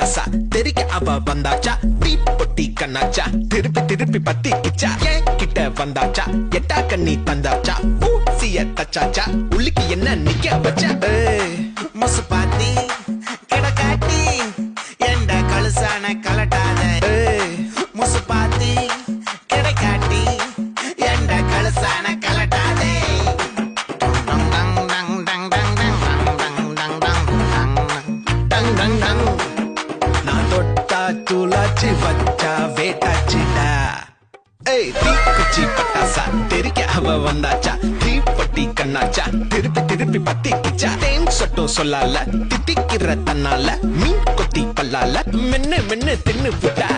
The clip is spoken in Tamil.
பட்டாசா தெரிக்க அவ வந்தாச்சா தீப்பொட்டி கண்ணாச்சா திருப்பி பத்தி கிச்சா ஏன் கிட்ட வந்தாச்சா எட்டா கண்ணி தந்தாச்சா பூசிய தச்சாச்சா உள்ளுக்கு என்ன நிக்க வச்சா முசு பாத்தி கிடக்காட்டி எந்த கழுசான கலட்டாத முசு பாத்தி கிடக்காட்டி எந்த கழுசான கலட்டாதே நான் தொட்டா தூளாச்சு வச்சா வேட்டாச்சுடா தீக்குச்சி பட்டாசா தெரிக்க அவ வந்தாச்சா தீப்பட்டி கண்ணாச்சா திருப்பி பத்தி கிச்சா தேன் சொட்டும் சொல்லால திட்டிக்கிற தன்னால மீன் கொத்தி பல்லால மென்னு தின்னு புட்டா